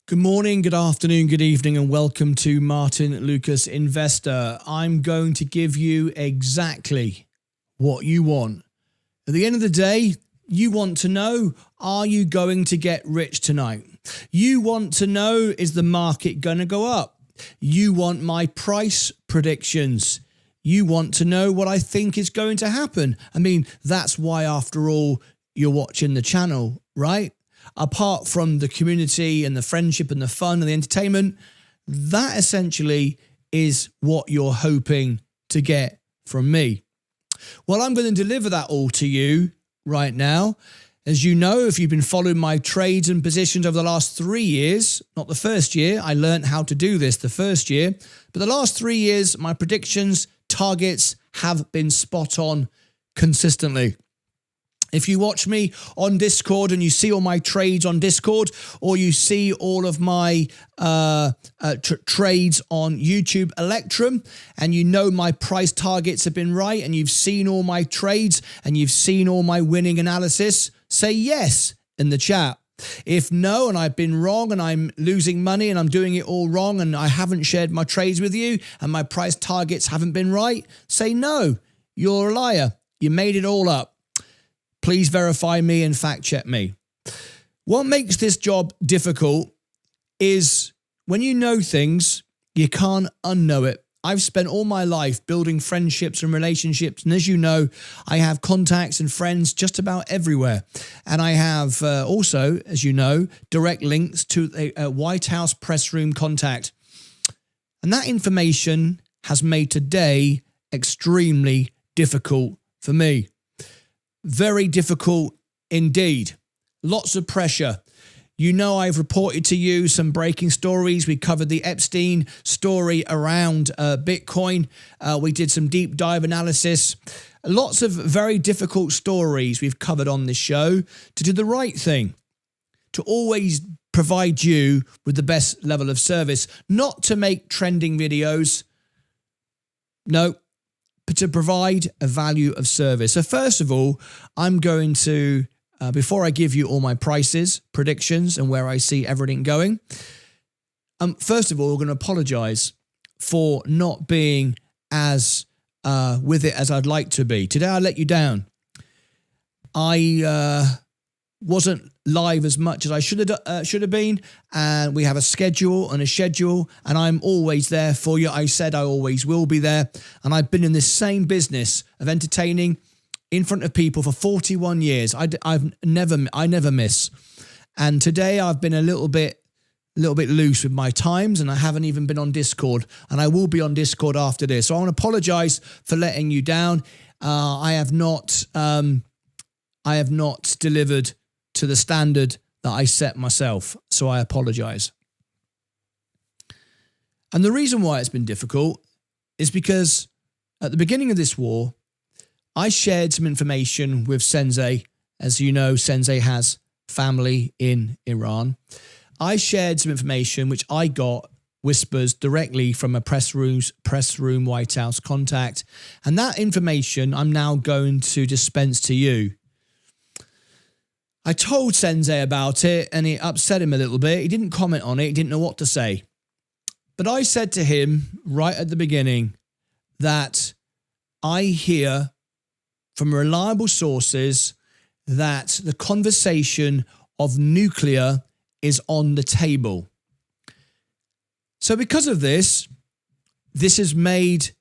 Good morning, good afternoon, good evening, and welcome to Martyn Lucas Investor. I'm going to give you exactly what you want. At the end of the day, you want to know, are you going to get rich tonight? You want to know, is the market going to go up? You want my price predictions. You want to know what I think is going to happen. I mean, that's why, after all, you're watching the channel, right? Apart from the community and the friendship and the fun and the entertainment, that essentially is what you're hoping to get from me. Well, I'm going to deliver that all to you right now. As you know, if you've been following my trades and positions over the last 3 years, not the first year, I learned how to do this the first year, but the last 3 years, my predictions, targets have been spot on consistently. If you watch me on Discord and you see all my trades on Discord, or you see all of my trades on YouTube Electrum, and you know my price targets have been right, and you've seen all my trades, and you've seen all my winning analysis, say yes in the chat. If no, and I've been wrong, and I'm losing money, and I'm doing it all wrong, and I haven't shared my trades with you, and my price targets haven't been right, say no, you're a liar. You made it all up. Please verify me and fact check me. What makes this job difficult is when you know things, you can't unknow it. I've spent all my life building friendships and relationships. And as you know, I have contacts and friends just about everywhere. And I have also, as you know, direct links to a White House press room contact. And that information has made today extremely difficult for me. Very difficult indeed. Lots of pressure. You know, I've reported to you some breaking stories. We covered the Epstein story around Bitcoin. We did some deep dive analysis. Lots of very difficult stories we've covered on this show to do the right thing, to always provide you with the best level of service, not to make trending videos. No. But to provide a value of service. So first of all, I'm going to, before I give you all my prices, predictions, and where I see everything going, first of all, we're going to apologize for not being as with it as I'd like to be. Today, I let you down. I wasn't live as much as I should have been, and we have a schedule, and I'm always there for you. I said I always will be there, and I've been in this same business of entertaining in front of people for 41 years. I never miss, and today I've been a little bit loose with my times, and I haven't even been on Discord, and I will be on Discord after this. So I want to apologize for letting you down. I have not delivered to the standard that I set myself, so I apologize. And the reason why it's been difficult is because at the beginning of this war, I shared some information with Sensei. As you know, Sensei has family in Iran. I shared some information which I got whispers directly from a press room White House contact, and that information I'm now going to dispense to you. I told Sensei about it, and it upset him a little bit. He didn't comment on it. He didn't know what to say. But I said to him right at the beginning that I hear from reliable sources that the conversation of nuclear is on the table. So because of this has made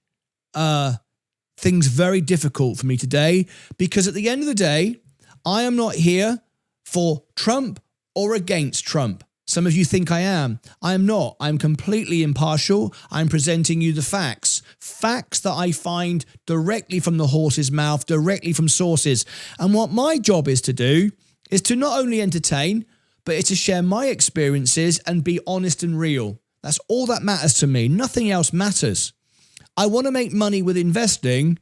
things very difficult for me today, because at the end of the day, I am not here for Trump or against Trump. Some of you think I am. I am not. I'm completely impartial. I'm presenting you the facts. Facts that I find directly from the horse's mouth, directly from sources. And what my job is to do is to not only entertain, but it's to share my experiences and be honest and real. That's all that matters to me. Nothing else matters. I want to make money with investing.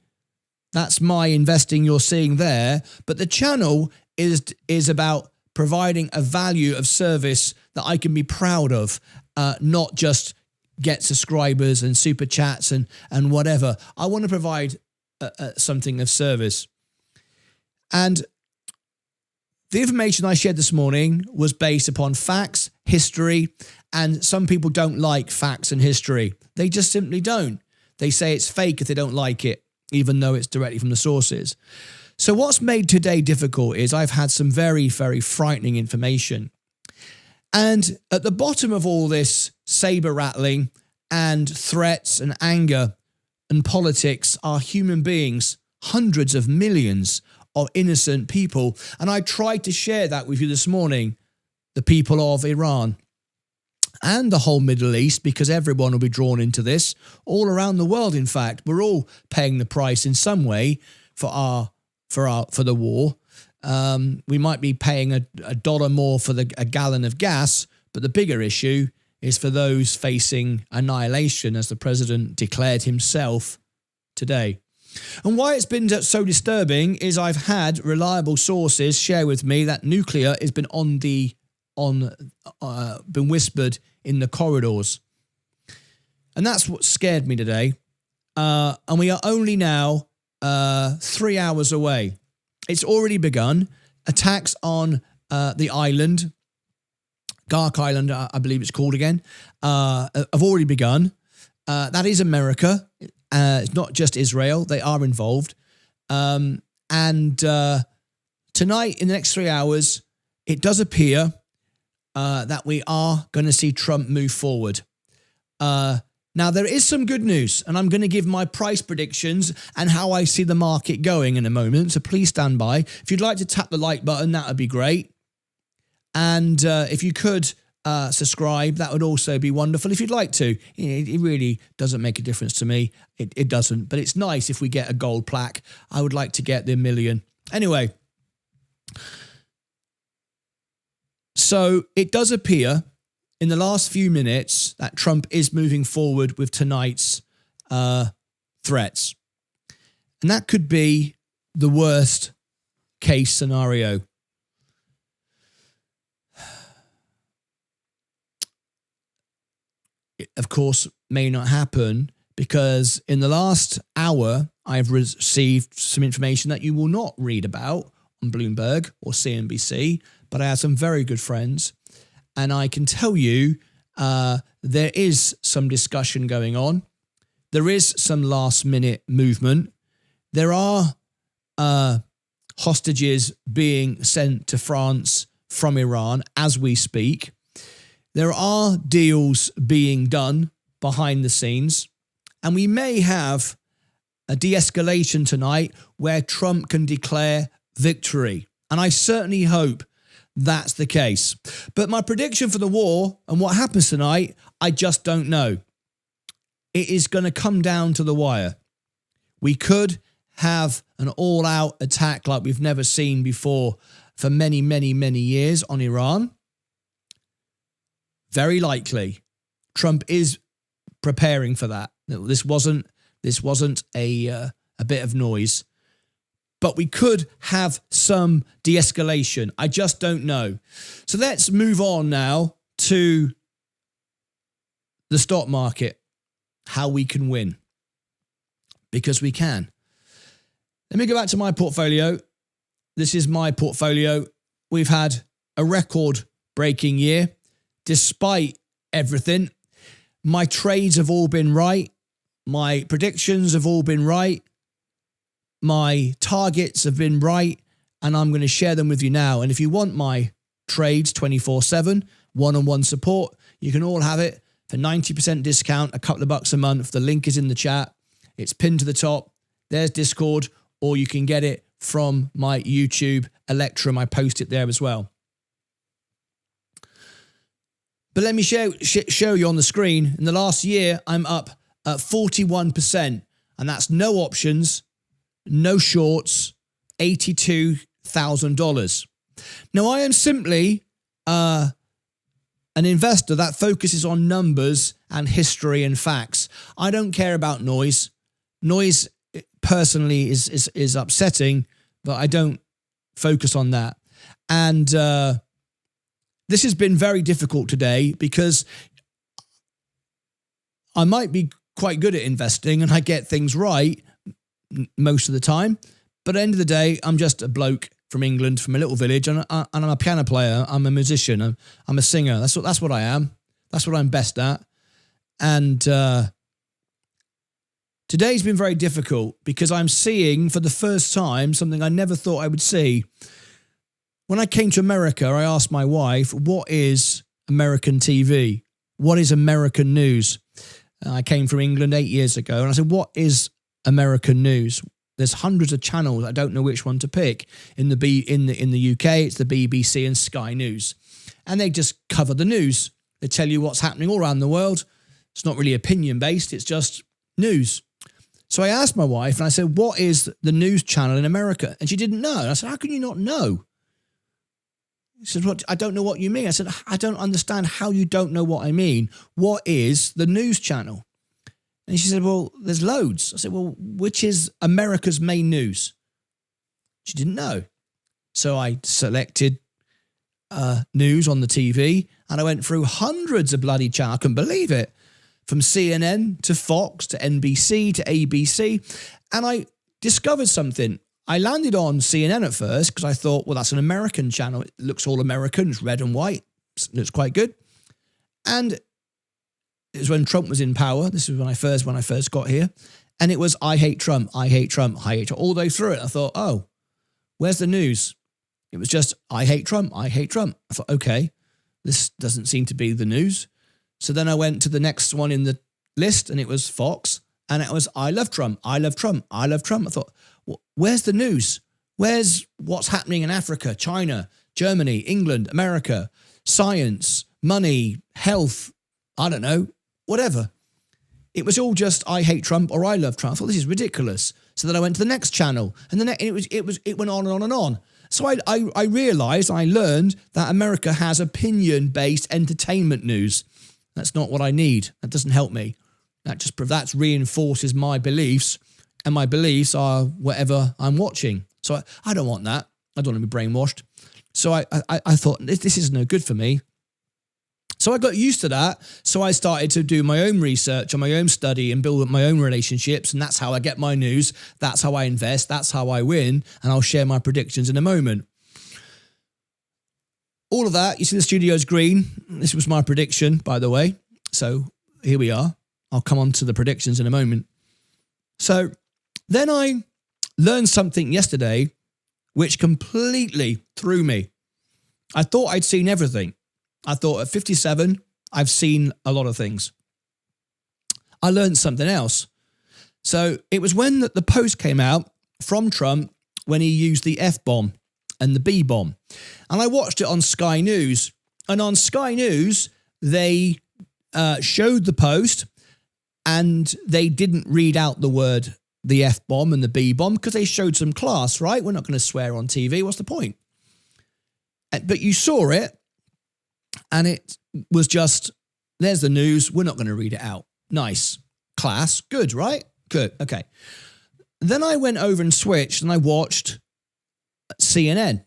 That's my investing you're seeing there. But the channel is about providing a value of service that I can be proud of, not just get subscribers and super chats and whatever. I want to provide something of service. And the information I shared this morning was based upon facts, history, and some people don't like facts and history. They just simply don't. They say it's fake if they don't like it, even though it's directly from the sources. So what's made today difficult is I've had some very, very frightening information. And at the bottom of all this saber rattling and threats and anger and politics are human beings, hundreds of millions of innocent people. And I tried to share that with you this morning, the people of Iran and the whole Middle East, because everyone will be drawn into this, all around the world. In fact, we're all paying the price in some way for the war. We might be paying a dollar more for a gallon of gas, but the bigger issue is for those facing annihilation, as the president declared himself today. And why it's been so disturbing is I've had reliable sources share with me that nuclear has been been whispered in the corridors. And that's what scared me today. And we are only now 3 hours away. It's already begun. Attacks on the island, Gark Island, I believe it's called again, have already begun. That is America. It's not just Israel. They are involved. And tonight, in the next 3 hours, it does appear that we are going to see Trump move forward. Now, there is some good news, and I'm going to give my price predictions and how I see the market going in a moment, so please stand by. If you'd like to tap the like button, that would be great. And if you could subscribe, that would also be wonderful if you'd like to. It really doesn't make a difference to me. It doesn't, but it's nice if we get a gold plaque. I would like to get the 1 million. Anyway, so it does appear in the last few minutes that Trump is moving forward with tonight's threats. And that could be the worst case scenario. It, of course, may not happen because in the last hour, I've received some information that you will not read about on Bloomberg or CNBC, but I have some very good friends. And I can tell you there is some discussion going on. There is some last minute movement. There are hostages being sent to France from Iran as we speak. There are deals being done behind the scenes. And we may have a de-escalation tonight where Trump can declare victory. And I certainly hope that's the case. But my prediction for the war and what happens tonight, I just don't know. It is going to come down to the wire. We could have an all-out attack like we've never seen before for many, many, many years on Iran. Very likely. Trump is preparing for that. This wasn't a bit of noise. But we could have some de-escalation. I just don't know. So let's move on now to the stock market, how we can win. Because we can. Let me go back to my portfolio. This is my portfolio. We've had a record-breaking year. Despite everything, my trades have all been right. My predictions have all been right. My targets have been right, and I'm going to share them with you now. And if you want my trades 24/7, one-on-one support, you can all have it for 90% discount, a couple of bucks a month. The link is in the chat. It's pinned to the top. There's Discord, or you can get it from my YouTube Electrum. I post it there as well. But let me show you on the screen. In the last year, I'm up at 41%, and that's no options, no shorts, $82,000. Now, I am simply an investor that focuses on numbers and history and facts. I don't care about noise. Noise personally is upsetting, but I don't focus on that. And this has been very difficult today because I might be quite good at investing and I get things right most of the time. But at the end of the day, I'm just a bloke from England, from a little village, and I'm a piano player. I'm a musician. I'm a singer. That's what I am. That's what I'm best at. And today's been very difficult because I'm seeing for the first time something I never thought I would see. When I came to America, I asked my wife, what is American TV? What is American news? I came from England 8 years ago, and I said, what is American news? There's hundreds of channels. I don't know which one to pick. In the UK, it's the BBC and Sky News. And they just cover the news. They tell you what's happening all around the world. It's not really opinion-based. It's just news. So I asked my wife, and I said, what is the news channel in America? And she didn't know. And I said, how can you not know? She said, "What? I don't know what you mean." I said, I don't understand how you don't know what I mean. What is the news channel? And she said, well, there's loads. I said, well, which is America's main news? She didn't know. So I selected news on the TV, and I went through hundreds of bloody channels. I couldn't believe it. From CNN to Fox to NBC to ABC. And I discovered something. I landed on CNN at first because I thought, well, that's an American channel. It looks all American. It's red and white. It looks quite good. And it was when Trump was in power. This was when I first got here. And it was, I hate Trump, I hate Trump, I hate Trump. All the way through it, I thought, oh, where's the news? It was just, I hate Trump, I hate Trump. I thought, okay, this doesn't seem to be the news. So then I went to the next one in the list, and it was Fox. And it was, I love Trump, I love Trump, I love Trump. I thought, well, where's the news? Where's what's happening in Africa, China, Germany, England, America, science, money, health, I don't know, whatever. It was all just, I hate Trump or I love Trump. I thought, this is ridiculous. So then I went to the next channel, and it went on and on and on. So I realized, I learned that America has opinion-based entertainment news. That's not what I need. That doesn't help me. That reinforces my beliefs, and my beliefs are whatever I'm watching. So I don't want that. I don't want to be brainwashed. So I thought, this is no good for me. So I got used to that. So I started to do my own research and my own study and build up my own relationships. And that's how I get my news. That's how I invest. That's how I win. And I'll share my predictions in a moment. All of that, you see the studio's green. This was my prediction, by the way. So here we are. I'll come on to the predictions in a moment. So then I learned something yesterday which completely threw me. I thought I'd seen everything. I thought at 57, I've seen a lot of things. I learned something else. So it was when the post came out from Trump when he used the F-bomb and the B-bomb. And I watched it on Sky News. And on Sky News, they showed the post, and they didn't read out the F-bomb and the B-bomb because they showed some class, right? We're not going to swear on TV. What's the point? But you saw it. And it was just, there's the news. We're not going to read it out. Nice. Class. Good, right? Good. Okay. Then I went over and switched, and I watched CNN.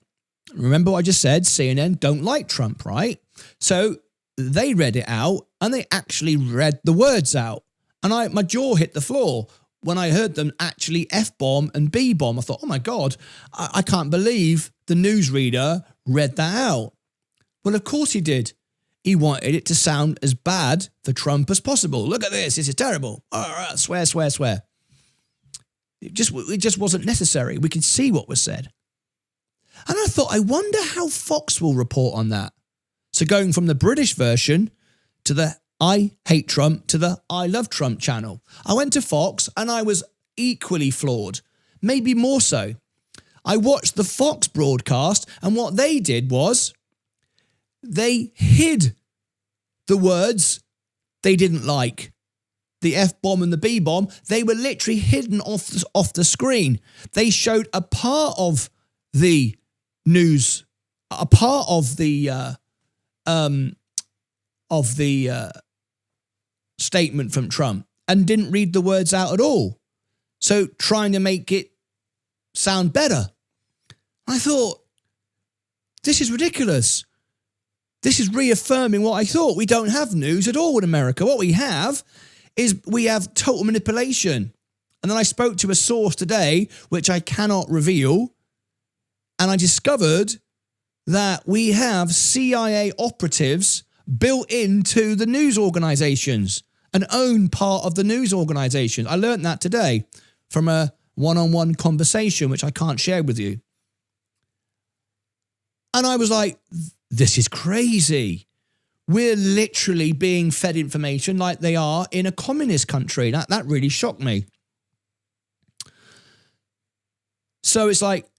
Remember what I just said? CNN don't like Trump, right? So they read it out, and they actually read the words out. And my jaw hit the floor when I heard them actually F-bomb and B-bomb. I thought, oh my God, I can't believe the newsreader read that out. Well, of course he did. He wanted it to sound as bad for Trump as possible. Look at this. This is terrible. Swear, swear, swear. It just wasn't necessary. We could see what was said. And I thought, I wonder how Fox will report on that. So going from the British version to the I hate Trump to the I love Trump channel. I went to Fox, and I was equally floored, maybe more so. I watched the Fox broadcast, and what they did was, they hid the words they didn't like. The F-bomb and the B-bomb, they were literally hidden off the screen. They showed a part of the news, a part of the statement from Trump, and didn't read the words out at all. So trying to make it sound better. I thought, this is ridiculous. This is reaffirming what I thought. We don't have news at all in America. What we have is total manipulation. And then I spoke to a source today, which I cannot reveal, And I discovered that we have CIA operatives built into the news organizations and own part of the news organizations. I learned that today from a one-on-one conversation, which I can't share with you. And I was like, this is crazy. We're literally being fed information like they are in a communist country. That really shocked me. So it's like,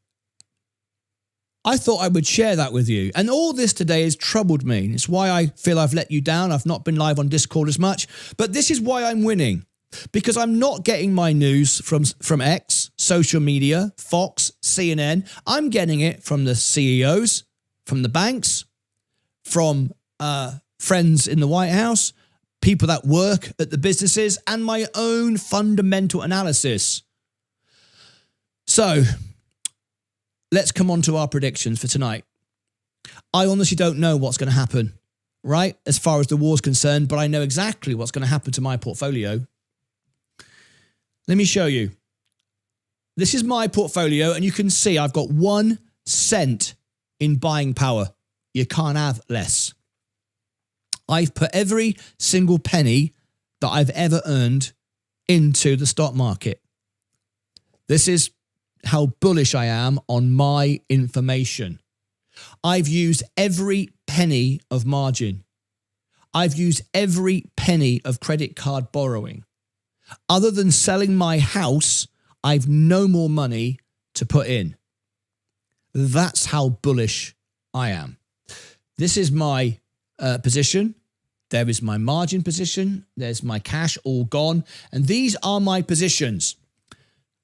I thought I would share that with you. And all this today has troubled me. It's why I feel I've let you down. I've not been live on Discord as much. But this is why I'm winning. Because I'm not getting my news from X, social media, Fox, CNN. I'm getting it from the CEOs, from the banks, from friends in the White House, people that work at the businesses, and my own fundamental analysis. So let's come on to our predictions for tonight. I honestly don't know what's going to happen, right, as far as the war's concerned, but I know exactly what's going to happen to my portfolio. Let me show you. This is my portfolio, and you can see I've got 1 cent in buying power. You can't have less. I've put every single penny that I've ever earned into the stock market. This is how bullish I am on my information. I've used every penny of margin. I've used every penny of credit card borrowing. Other than selling my house, I've no more money to put in. That's how bullish I am. This is my position. There is my margin position. There's my cash all gone. And these are my positions.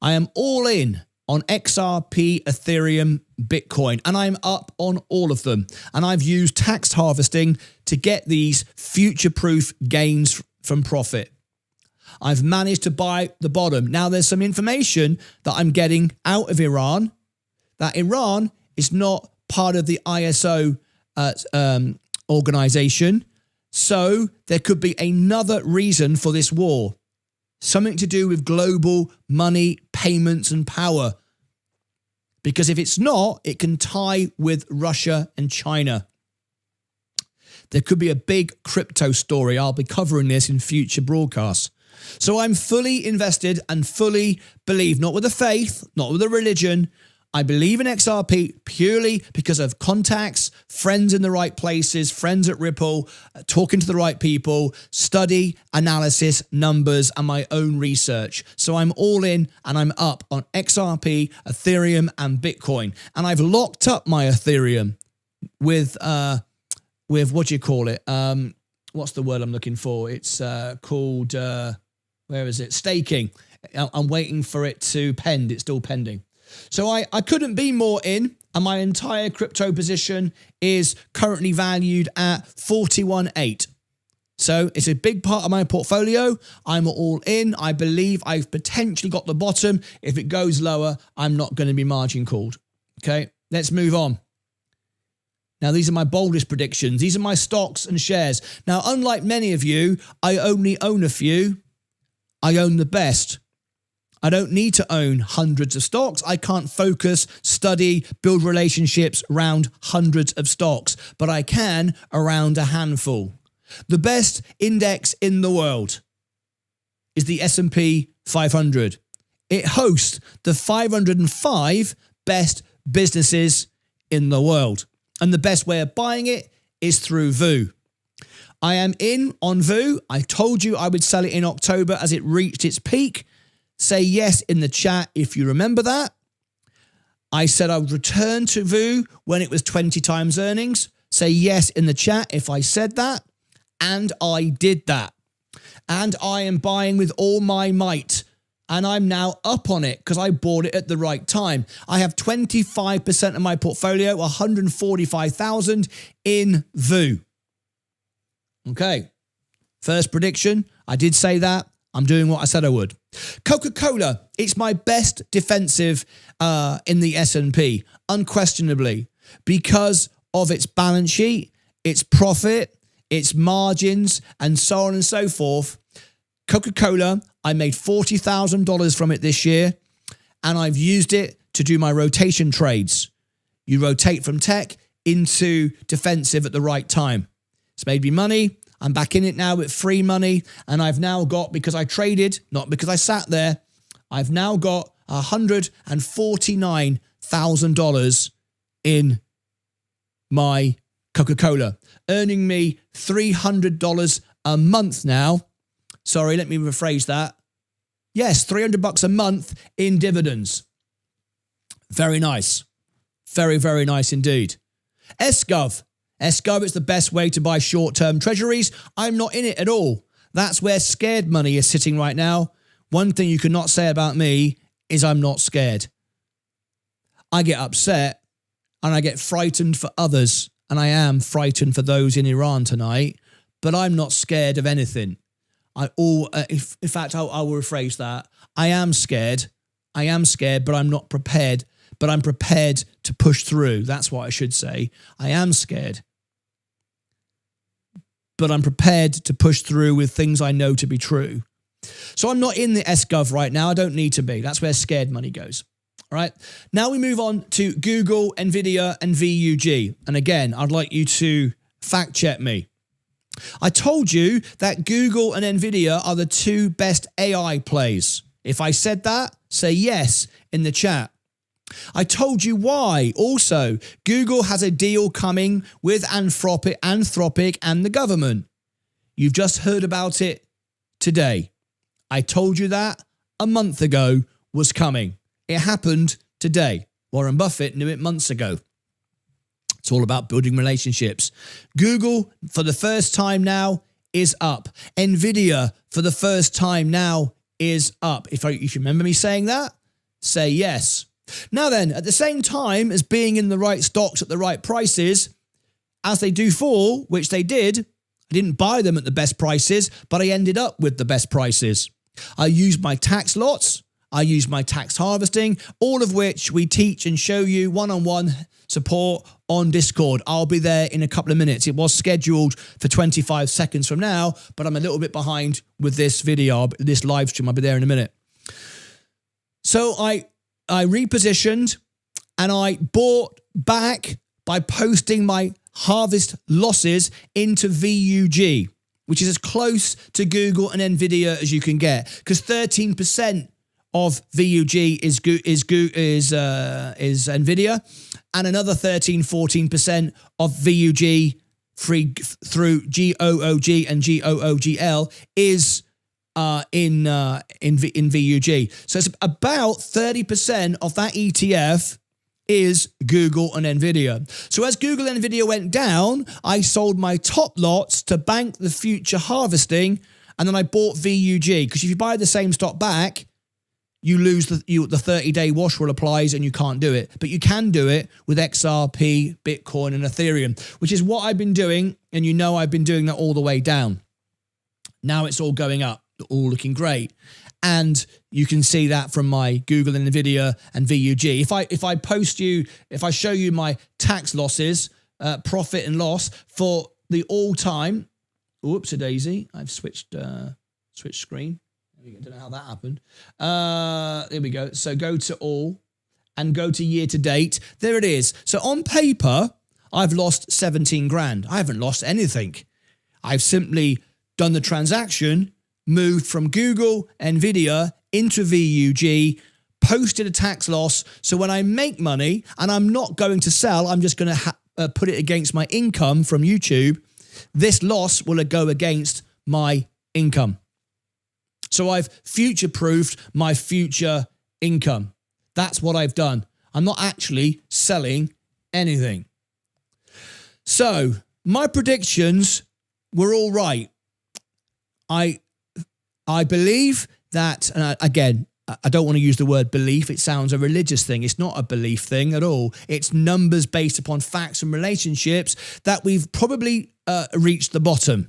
I am all in on XRP, Ethereum, Bitcoin, and I'm up on all of them. And I've used tax harvesting to get these future-proof gains from profit. I've managed to buy the bottom. Now, there's some information that I'm getting out of Iran, that Iran is not part of the ISO organization. So there could be another reason for this war. Something to do with global money, payments, and power. Because if it's not, it can tie with Russia and China. There could be a big crypto story. I'll be covering this in future broadcasts. So I'm fully invested and fully believe, not with a faith, not with a religion. I believe in XRP purely because of contacts, friends in the right places, friends at Ripple, talking to the right people, study, analysis, numbers, and my own research. So I'm all in and I'm up on XRP, Ethereum, and Bitcoin. And I've locked up my Ethereum with what do you call it? What's the word I'm looking for? It's called, where is it? Staking. I'm waiting for it to pend. It's still pending. So I couldn't be more in, and my entire crypto position is currently valued at 41.8. So it's a big part of my portfolio. I'm all in. I believe I've potentially got the bottom. If it goes lower, I'm not going to be margin called. Okay, let's move on. Now, these are my boldest predictions. These are my stocks and shares. Now, unlike many of you, I only own a few. I own the best. I don't need to own hundreds of stocks. I can't focus, study, build relationships around hundreds of stocks, but I can around a handful. The best index in the world is the S&P 500. It hosts the 505 best businesses in the world. And the best way of buying it is through VU. I am in on VU. I told you I would sell it in October as it reached its peak. Say yes in the chat if you remember that. I said I would return to VU when it was 20 times earnings. Say yes in the chat if I said that. And I did that. And I am buying with all my might. And I'm now up on it because I bought it at the right time. I have 25% of my portfolio, 145,000 in VU. Okay. First prediction. I did say that. I'm doing what I said I would. Coca-Cola, it's my best defensive in the S&P, unquestionably, because of its balance sheet, its profit, its margins, and so on and so forth. Coca-Cola, I made $40,000 from it this year, and I've used it to do my rotation trades. You rotate from tech into defensive at the right time. It's made me money. I'm back in it now with free money. And I've now got, because I traded, not because I sat there, I've now got $149,000 in my Coca-Cola, earning me $300 a month now. Sorry, let me rephrase that. Yes, $300 a month in dividends. Very nice. Very, very nice indeed. SGov. SGov is the best way to buy short-term treasuries. I'm not in it at all. That's where scared money is sitting right now. One thing you cannot say about me is I'm not scared. I get upset and I get frightened for others, and I am frightened for those in Iran tonight, but I'm not scared of anything. In fact, I will rephrase that. I am scared, but I'm not prepared, but I'm prepared to push through. That's what I should say. I am scared, but I'm prepared to push through with things I know to be true. So I'm not in the SGov right now. I don't need to be. That's where scared money goes. All right. Now we move on to Google, Nvidia, and VUG. And again, I'd like you to fact check me. I told you that Google and Nvidia are the two best AI plays. If I said that, say yes in the chat. I told you why. Also, Google has a deal coming with Anthropic and the government. You've just heard about it today. I told you that a month ago was coming. It happened today. Warren Buffett knew it months ago. It's all about building relationships. Google, for the first time now, is up. Nvidia, for the first time now, is up. If you remember me saying that, say yes. Now then, at the same time as being in the right stocks at the right prices, as they do fall, which they did, I didn't buy them at the best prices, but I ended up with the best prices. I used my tax lots. I use my tax harvesting, all of which we teach and show you one-on-one support on Discord. I'll be there in a couple of minutes. It was scheduled for 25 seconds from now, but I'm a little bit behind with this video, this live stream. I'll be there in a minute. So I repositioned and I bought back by posting my harvest losses into VUG, which is as close to Google and Nvidia as you can get, because 13% of VUG is Nvidia, and another 13-14% of VUG through GOOG and GOOGL is in VUG. So it's about 30% of that ETF is Google and Nvidia. So as Google and Nvidia went down, I sold my top lots to bank the future harvesting, and then I bought VUG, because if you buy the same stock back, you lose the 30-day wash rule applies and you can't do it. But you can do it with XRP, Bitcoin, and Ethereum, which is what I've been doing. And you know I've been doing that all the way down. Now it's all going up, all looking great. And you can see that from my Google and Nvidia and VUG. If I show you my tax losses, profit and loss for the all-time, oops-a-daisy, I've switched screen. I don't know how that happened. There we go. So go to all and go to year to date. There it is. So on paper, I've lost 17 grand. I haven't lost anything. I've simply done the transaction, moved from Google, Nvidia into VUG, posted a tax loss. So when I make money and I'm not going to sell, I'm just going to put it against my income from YouTube. This loss will go against my income. So I've future-proofed my future income. That's what I've done. I'm not actually selling anything. So my predictions were all right. I believe that, and again, I don't want to use the word belief. It sounds a religious thing. It's not a belief thing at all. It's numbers based upon facts and relationships that we've probably reached the bottom.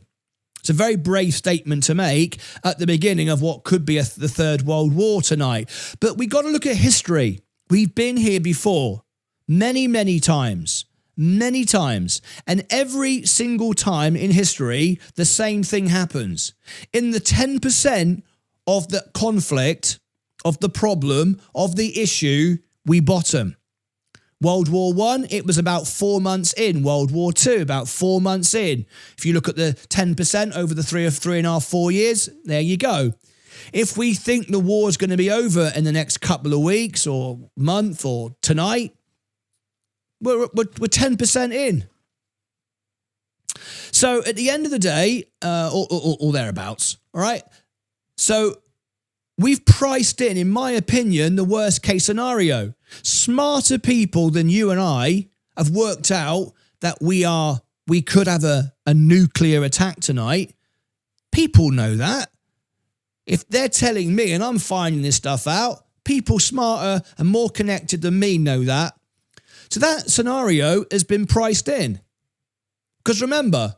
It's a very brave statement to make at the beginning of what could be the Third World War tonight. But we got to look at history. We've been here before many, many times. And every single time in history, the same thing happens. In the 10% of the conflict, of the problem, of the issue, we bottom. World War I, it was about 4 months in. World War II, about 4 months in. If you look at the 10% over the 3.5, 4 years, there you go. If we think the war is going to be over in the next couple of weeks or month or tonight, we're 10% in. So at the end of the day, or thereabouts, all right? So we've priced in my opinion, the worst case scenario. Smarter people than you and I have worked out that we could have a nuclear attack tonight. People know that. If they're telling me and I'm finding this stuff out, people smarter and more connected than me know that. So that scenario has been priced in. Because remember,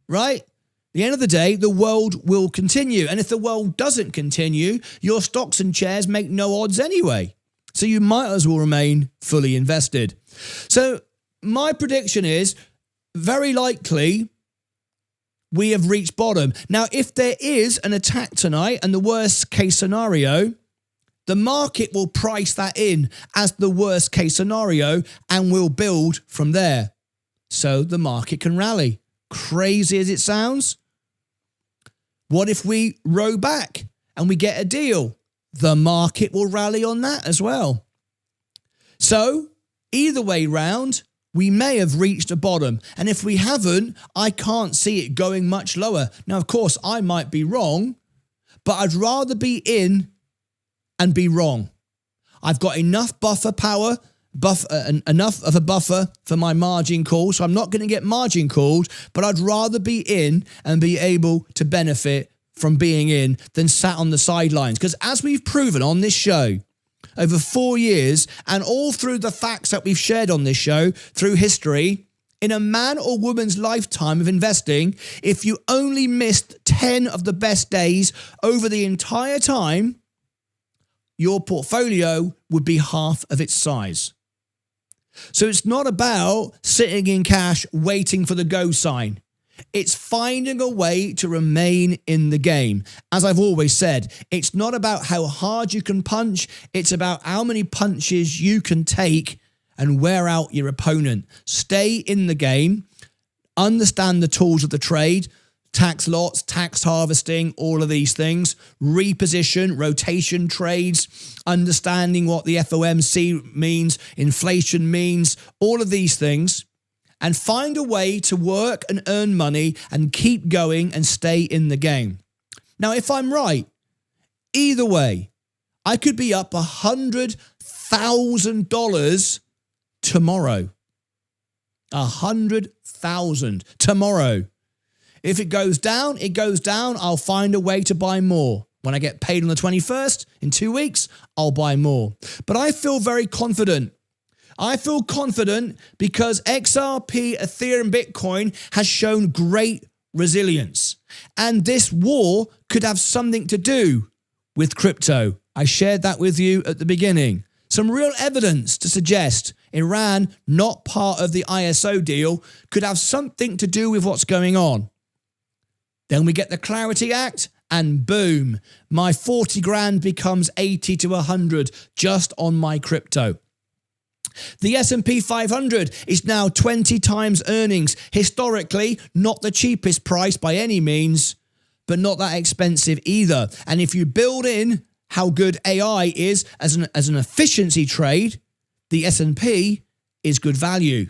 right? At the end of the day, the world will continue. And if the world doesn't continue, your stocks and shares make no odds anyway. So you might as well remain fully invested. So my prediction is very likely we have reached bottom. Now, if there is an attack tonight and the worst case scenario, the market will price that in as the worst case scenario and will build from there. So the market can rally. Crazy as it sounds. What if we row back and we get a deal? The market will rally on that as well. So either way round, we may have reached a bottom. And if we haven't, I can't see it going much lower. Now, of course, I might be wrong, but I'd rather be in and be wrong. I've got enough buffer power, enough of a buffer for my margin call. So I'm not going to get margin called, but I'd rather be in and be able to benefit from being in than sat on the sidelines. Because as we've proven on this show, over 4 years, and all through the facts that we've shared on this show, through history, in a man or woman's lifetime of investing, if you only missed 10 of the best days over the entire time, your portfolio would be half of its size. So it's not about sitting in cash waiting for the go sign. It's finding a way to remain in the game. As I've always said, it's not about how hard you can punch. It's about how many punches you can take and wear out your opponent. Stay in the game. Understand the tools of the trade. Tax lots, tax harvesting, all of these things. Reposition, rotation trades, understanding what the FOMC means, inflation means, all of these things. And find a way to work and earn money and keep going and stay in the game. Now, if I'm right, either way, I could be up $100,000 tomorrow. 100,000 tomorrow. If it goes down, it goes down. I'll find a way to buy more. When I get paid on the 21st, in 2 weeks, I'll buy more. But I feel very confident. I feel confident because XRP, Ethereum, Bitcoin has shown great resilience. And this war could have something to do with crypto. I shared that with you at the beginning. Some real evidence to suggest Iran, not part of the ISO deal, could have something to do with what's going on. Then we get the Clarity Act and boom, my 40 grand becomes 80 to 100 just on my crypto. The S&P 500 is now 20 times earnings. Historically, not the cheapest price by any means, but not that expensive either. And if you build in how good AI is as an efficiency trade, the S&P is good value.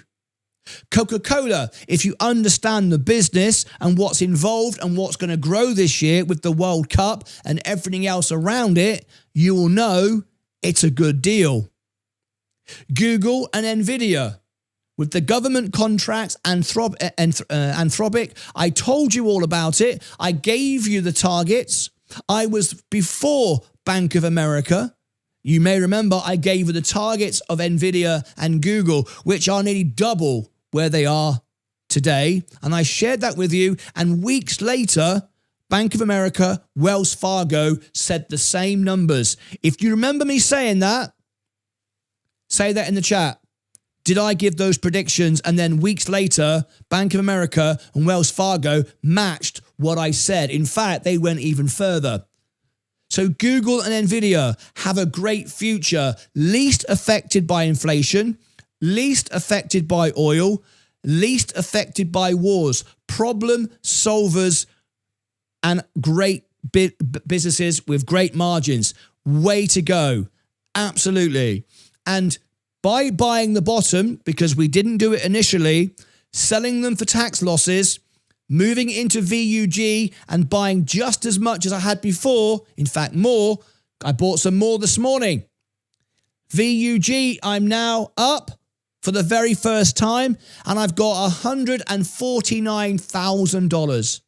Coca-Cola, if you understand the business and what's involved and what's going to grow this year with the World Cup and everything else around it, you will know it's a good deal. Google and Nvidia, with the government contracts, Anthropic, I told you all about it. I gave you the targets. I was before Bank of America. You may remember I gave you the targets of Nvidia and Google, which are nearly double where they are today. And I shared that with you. And weeks later, Bank of America, Wells Fargo said the same numbers. If you remember me saying that, say that in the chat. Did I give those predictions? And then weeks later, Bank of America and Wells Fargo matched what I said. In fact, they went even further. So Google and Nvidia have a great future, least affected by inflation, least affected by oil, least affected by wars, problem solvers, and great businesses with great margins. Way to go. Absolutely. And by buying the bottom, because we didn't do it initially, selling them for tax losses, moving into VUG and buying just as much as I had before, in fact more, I bought some more this morning. VUG, I'm now up for the very first time, and I've got $149,000.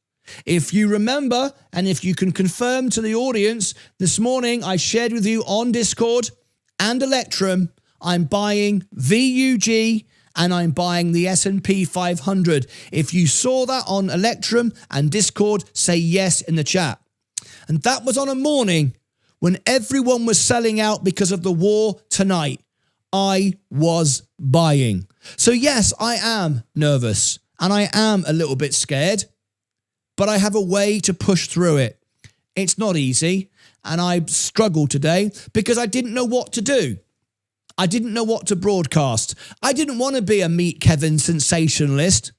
If you remember, and if you can confirm to the audience, this morning I shared with you on Discord and Electrum, I'm buying VUG and I'm buying the S&P 500. If you saw that on Electrum and Discord, say yes in the chat. And that was on a morning when everyone was selling out because of the war tonight. I was buying. So yes, I am nervous and I am a little bit scared, but I have a way to push through it. It's not easy, and I struggled today because I didn't know what to do. I didn't know what to broadcast. I didn't want to be a Meet Kevin sensationalist.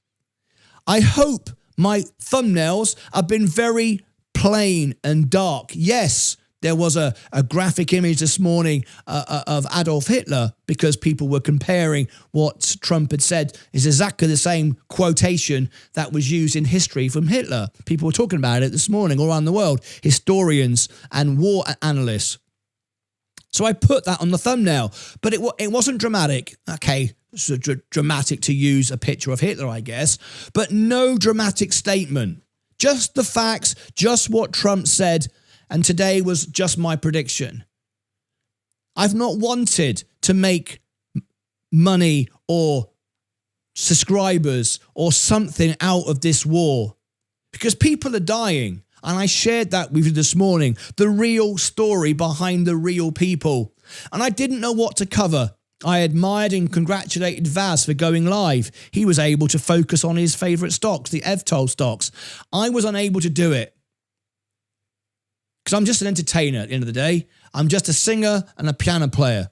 I hope my thumbnails have been very plain and dark. Yes, there was a graphic image this morning of Adolf Hitler because people were comparing what Trump had said is exactly the same quotation that was used in history from Hitler. People were talking about it this morning all around the world, historians and war analysts. So I put that on the thumbnail, but it wasn't dramatic. Okay, so dramatic to use a picture of Hitler, I guess, but no dramatic statement. Just the facts, just what Trump said, and today was just my prediction. I've not wanted to make money or subscribers or something out of this war because people are dying. And I shared that with you this morning, the real story behind the real people. And I didn't know what to cover. I admired and congratulated Vaz for going live. He was able to focus on his favorite stocks, the EVTOL stocks. I was unable to do it because I'm just an entertainer at the end of the day. I'm just a singer and a piano player.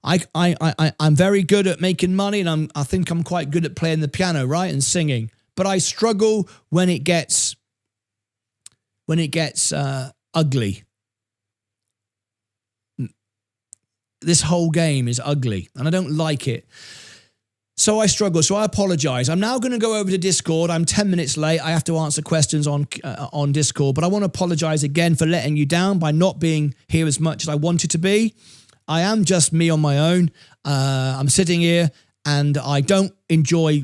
I'm very good at making money, and I think I'm quite good at playing the piano, right, and singing. But I struggle when it gets ugly. This whole game is ugly and I don't like it. So I struggle. So I apologize. I'm now going to go over to Discord. I'm 10 minutes late. I have to answer questions on Discord, but I want to apologize again for letting you down by not being here as much as I wanted to be. I am just me on my own. I'm sitting here and I don't enjoy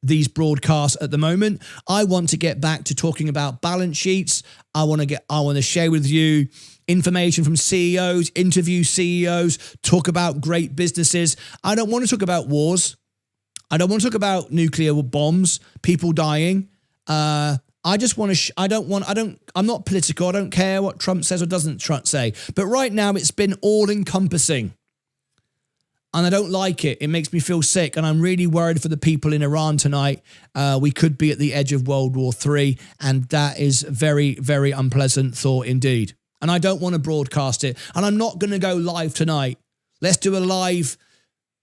these broadcasts at the moment. I want to get back to talking about balance sheets. I want to share with you information from CEOs, interview CEOs, talk about great businesses. I don't want to talk about wars. I don't want to talk about nuclear bombs, people dying. I just want to, I'm not political. I don't care what Trump says or doesn't say. But right now it's been all encompassing. And I don't like it. It makes me feel sick. And I'm really worried for the people in Iran tonight. We could be at the edge of World War III. And that is very, very unpleasant thought indeed. And I don't want to broadcast it. And I'm not going to go live tonight. Let's do a live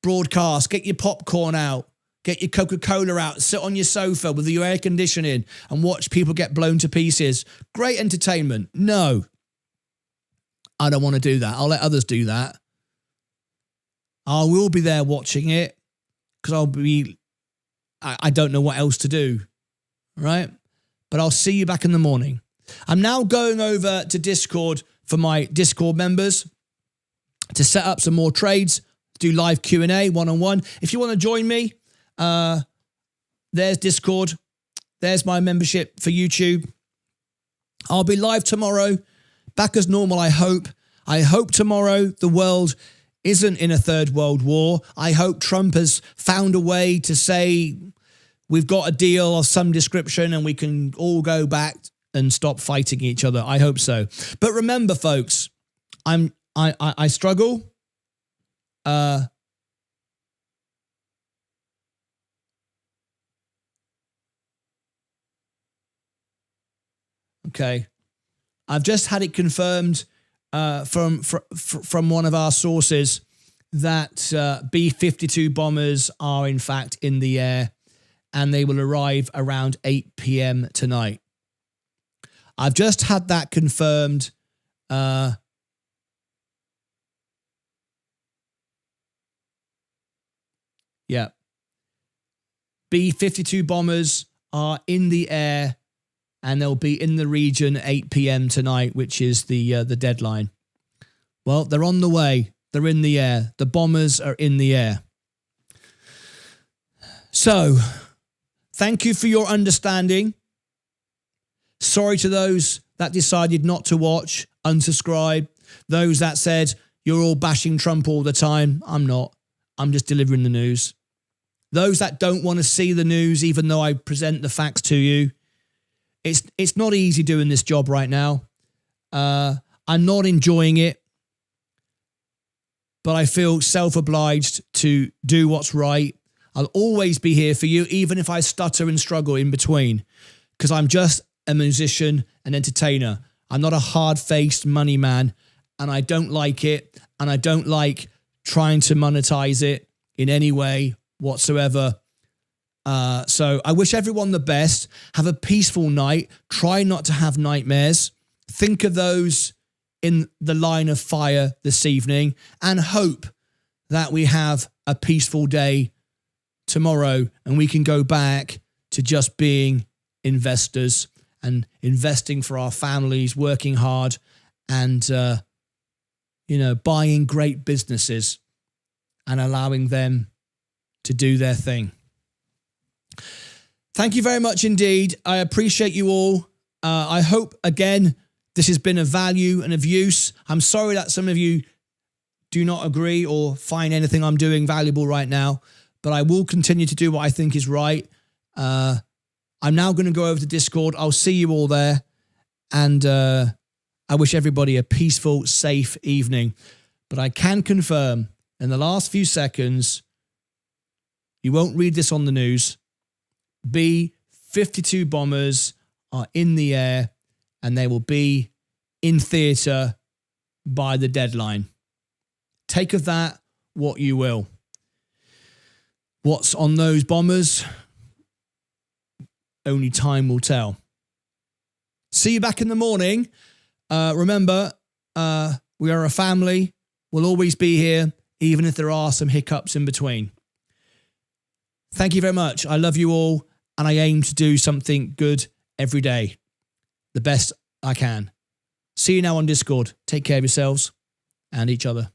broadcast. Get your popcorn out. Get your Coca-Cola out. Sit on your sofa with your air conditioning and watch people get blown to pieces. Great entertainment. No. I don't want to do that. I'll let others do that. I will be there watching it because I don't know what else to do, right? But I'll see you back in the morning. I'm now going over to Discord for my Discord members to set up some more trades, do live Q&A one-on-one. If you want to join me, there's Discord. There's my membership for YouTube. I'll be live tomorrow, back as normal, I hope. I hope tomorrow the world isn't in a third world war. I hope Trump has found a way to say we've got a deal of some description and we can all go back and stop fighting each other. I hope so. But remember, folks, I struggle. Okay. I've just had it confirmed from one of our sources that B-52 bombers are in fact in the air, and they will arrive around 8 p.m. tonight. I've just had that confirmed. Yeah. B-52 bombers are in the air, and they'll be in the region 8 p.m. tonight, which is the deadline. Well, they're on the way. They're in the air. The bombers are in the air. So, thank you for your understanding. Sorry to those that decided not to watch, unsubscribe. Those that said, you're all bashing Trump all the time. I'm not. I'm just delivering the news. Those that don't want to see the news, even though I present the facts to you, it's not easy doing this job right now. I'm not enjoying it, but I feel self-obliged to do what's right. I'll always be here for you, even if I stutter and struggle in between, because I'm just a musician, an entertainer. I'm not a hard-faced money man, and I don't like it, and I don't like trying to monetize it in any way whatsoever. So I wish everyone the best. Have a peaceful night. Try not to have nightmares. Think of those in the line of fire this evening, and hope that we have a peaceful day tomorrow and we can go back to just being investors and investing for our families, working hard, and buying great businesses and allowing them to do their thing. Thank you very much indeed. I appreciate you all. I hope, again, this has been of value and of use. I'm sorry that some of you do not agree or find anything I'm doing valuable right now, but I will continue to do what I think is right. I'm now going to go over to Discord. I'll see you all there. And I wish everybody a peaceful, safe evening. But I can confirm in the last few seconds, you won't read this on the news, B-52 bombers are in the air and they will be in theatre by the deadline. Take of that what you will. What's on those bombers? Only time will tell. See you back in the morning. Remember, we are a family. We'll always be here, even if there are some hiccups in between. Thank you very much. I love you all, and I aim to do something good every day, the best I can. See you now on Discord. Take care of yourselves and each other.